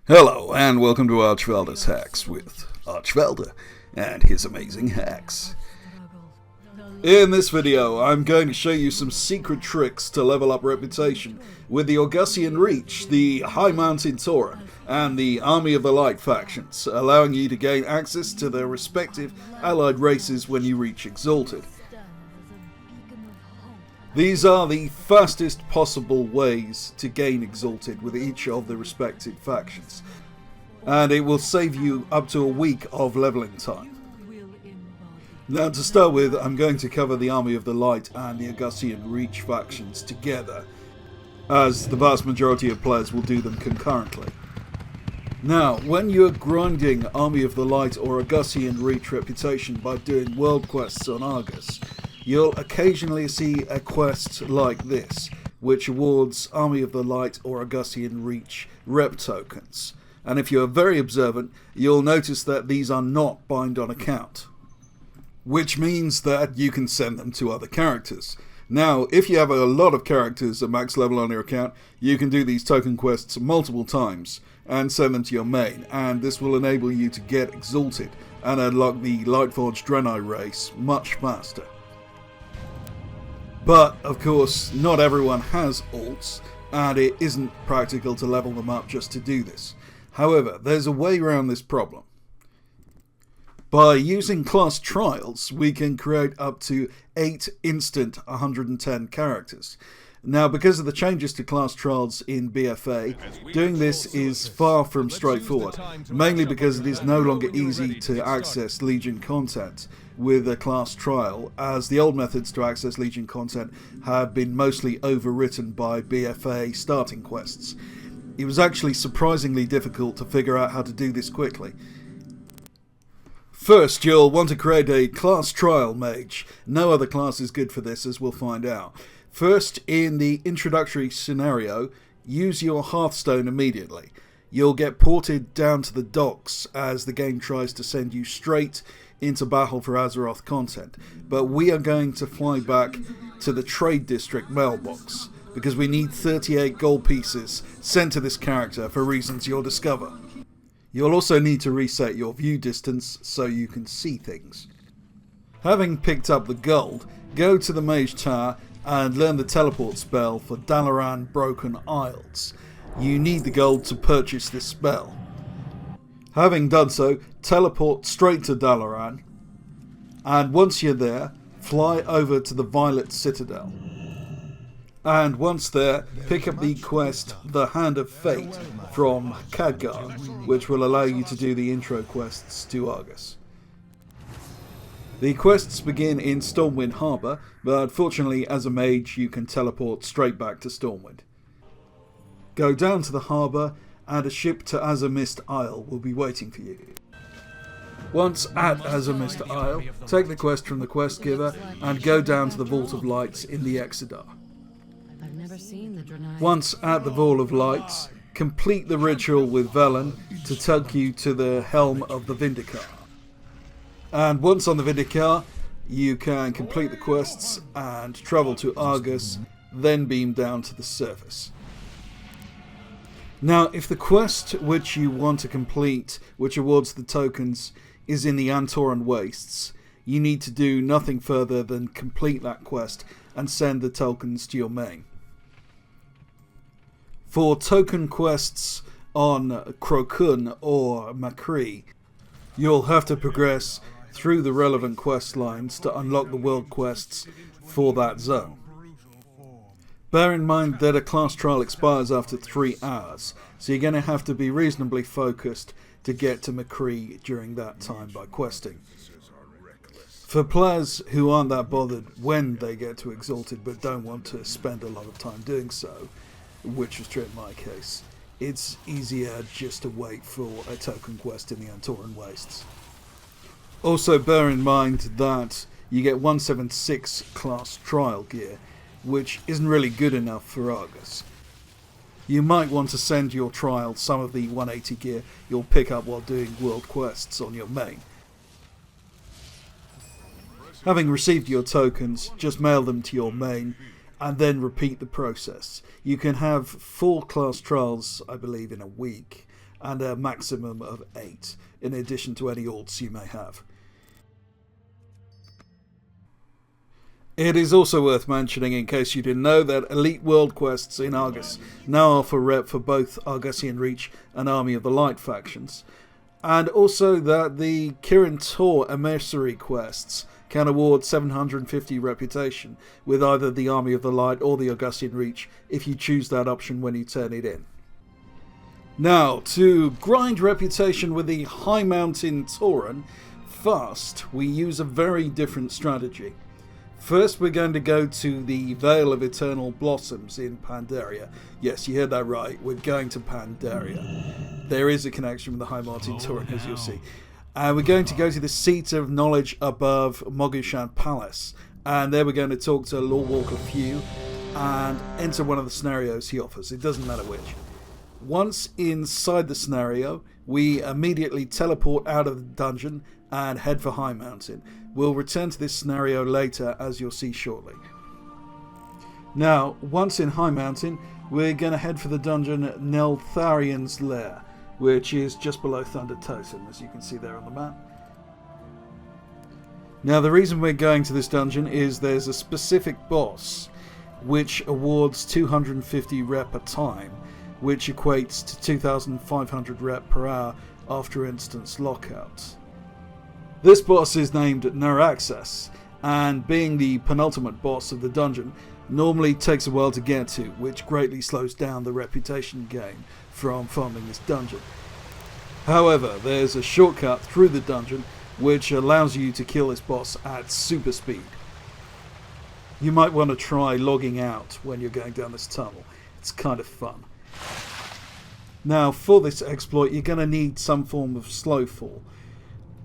Hello, and welcome to Archvelder's Hacks with Archvelder and his amazing hacks. In this video, I'm going to show you some secret tricks to level up reputation with the Argussian Reach, the Highmountain Tauren, and the Army of the Light factions, allowing you to gain access to their respective allied races when you reach Exalted. These are the fastest possible ways to gain Exalted with each of the respective factions, and it will save you up to a week of leveling time. Now to start with, I'm going to cover the Army of the Light and the Argussian Reach factions together, as the vast majority of players will do them concurrently. Now, when you're grinding Army of the Light or Argussian Reach reputation by doing world quests on Argus, you'll occasionally see a quest like this, which awards Army of the Light or Argussian Reach rep tokens. And if you're very observant, you'll notice that these are not bind on account, which means that you can send them to other characters. Now, if you have a lot of characters at max level on your account, you can do these token quests multiple times and send them to your main, and this will enable you to get Exalted and unlock the lightforged dranei race much faster. But, of course, not everyone has alts, and it isn't practical to level them up just to do this. However, there's a way around this problem. By using class trials, we can create up to 8 instant 110 characters. Now, because of the changes to class trials in BFA, doing this is far from straightforward, mainly because it is no longer easy to access Legion content with a class trial, as the old methods to access Legion content have been mostly overwritten by BFA starting quests. It was actually surprisingly difficult to figure out how to do this quickly. First, you'll want to create a class trial mage. No other class is good for this, as we'll find out. First, in the introductory scenario, use your Hearthstone immediately. You'll get ported down to the docks as the game tries to send you straight into battle for Azeroth content, but we are going to fly back to the Trade District mailbox, because we need 38 gold pieces sent to this character for reasons you'll discover. You'll also need to reset your view distance so you can see things. Having picked up the gold, go to the Mage Tower and learn the teleport spell for Dalaran Broken Isles. You need the gold to purchase this spell. Having done so, teleport straight to Dalaran, and once you're there, fly over to the Violet Citadel. And once there, pick up the quest The Hand of Fate from Khadgar, which will allow you to do the intro quests to Argus. The quests begin in Stormwind Harbour, but fortunately as a mage you can teleport straight back to Stormwind. Go down to the harbour and a ship to Azamist Isle will be waiting for you. Once at Azamist Isle, take the quest from the quest giver and go down to the Vault of Lights in the Exodar. Once at the Vault of Lights, complete the ritual with Velen to take you to the Helm of the Vindicar. And once on the Vindicar, you can complete the quests and travel to Argus, then beam down to the surface. Now, if the quest which you want to complete, which awards the tokens, is in the Antoran Wastes, you need to do nothing further than complete that quest and send the tokens to your main. For token quests on Crokun or Macri, you'll have to progress through the relevant quest lines to unlock the world quests for that zone. Bear in mind that a class trial expires after 3 hours, so you're going to have to be reasonably focused to get to Macri during that time by questing. For players who aren't that bothered when they get to Exalted but don't want to spend a lot of time doing so, which was true in my case, it's easier just to wait for a token quest in the Antoran Wastes. Also bear in mind that you get 176 class trial gear, which isn't really good enough for Argus. You might want to send your trial some of the 180 gear you'll pick up while doing world quests on your main. Having received your tokens, just mail them to your main and then repeat the process. You can have 4 class trials, I believe, in a week, and a maximum of 8, in addition to any alts you may have. It is also worth mentioning, in case you didn't know, that Elite World Quests in Argus now offer rep for both Argussian Reach and Army of the Light factions, and also that the Kirin Tor Emissary quests can award 750 reputation with either the Army of the Light or the Argussian Reach if you choose that option when you turn it in. Now, to grind reputation with the Highmountain Tauren fast, we use a very different strategy. First, we're going to go to the Vale of Eternal Blossoms in Pandaria. Yes, you heard that right. We're going to Pandaria. There is a connection with the Highmountain Tauren, as you'll see. We're going to go to the Seat of Knowledge above Mogushan Palace. And there we're going to talk to Lord Walker Few and enter one of the scenarios he offers. It doesn't matter which. Once inside the scenario, we immediately teleport out of the dungeon and head for Highmountain. We'll return to this scenario later, as you'll see shortly. Now, once in Highmountain, we're going to head for the dungeon Neltharian's Lair, which is just below Thunder Totem, as you can see there on the map. Now, the reason we're going to this dungeon is there's a specific boss which awards 250 rep a time, which equates to 2,500 rep per hour after instance lockout. This boss is named Naraxas, and being the penultimate boss of the dungeon, normally takes a while to get to, which greatly slows down the reputation gain from farming this dungeon. However, there's a shortcut through the dungeon which allows you to kill this boss at super speed. You might want to try logging out when you're going down this tunnel. It's kind of fun. Now, for this exploit, you're going to need some form of slow fall.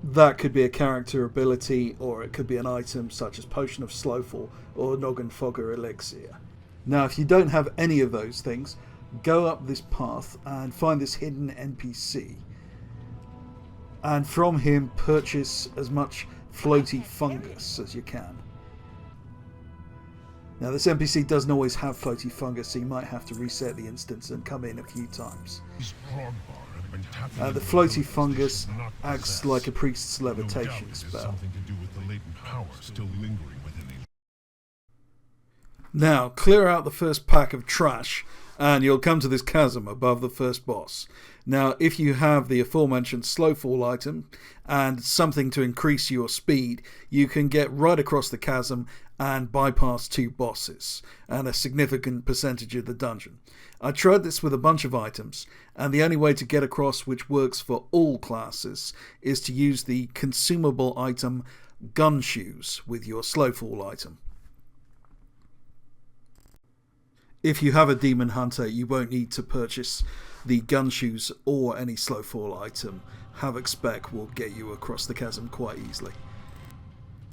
That could be a character ability, or it could be an item such as Potion of Slowfall or Noggin Fogger Elixir. Now, if you don't have any of those things, go up this path and find this hidden NPC. And from him, purchase as much floaty fungus as you can. Now, this NPC doesn't always have floaty fungus, so you might have to reset the instance and come in a few times. The floaty fungus acts like a priest's levitation spell. Now, clear out the first pack of trash and you'll come to this chasm above the first boss. Now, if you have the aforementioned slow fall item and something to increase your speed, you can get right across the chasm and bypass 2 bosses and a significant percentage of the dungeon. I tried this with a bunch of items, and the only way to get across, which works for all classes, is to use the consumable item Gun Shoes with your slow fall item. If you have a Demon Hunter, you won't need to purchase the Gun Shoes or any slow fall item. Havoc Spec will get you across the chasm quite easily.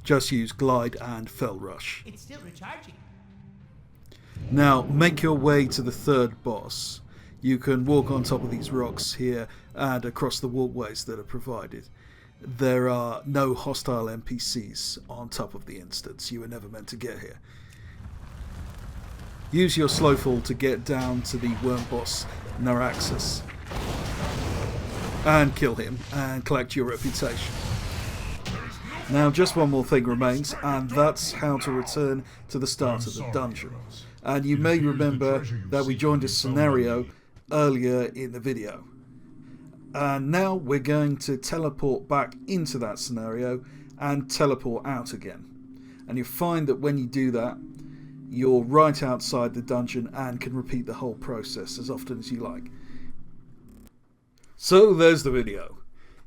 Just use Glide and Fell Rush. It's still recharging. Now, make your way to the third boss. You can walk on top of these rocks here and across the walkways that are provided. There are no hostile NPCs on top of the instance. You were never meant to get here. Use your slow fall to get down to the worm boss Naraxas and kill him and collect your reputation. Now, just one more thing remains, and that's how to return to the start of the dungeon. And you may remember that we joined a scenario earlier in the video. And now we're going to teleport back into that scenario and teleport out again. And you'll find that when you do that, you're right outside the dungeon and can repeat the whole process as often as you like. So there's the video.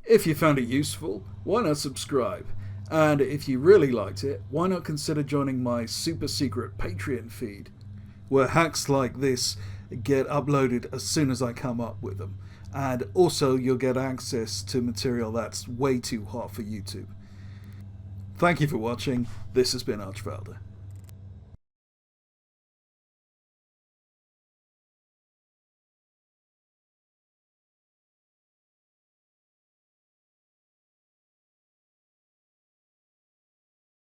If you found it useful, why not subscribe? And if you really liked it, why not consider joining my super secret Patreon feed, where hacks like this get uploaded as soon as I come up with them. And also you'll get access to material that's way too hot for YouTube. Thank you for watching. This has been Archvalder.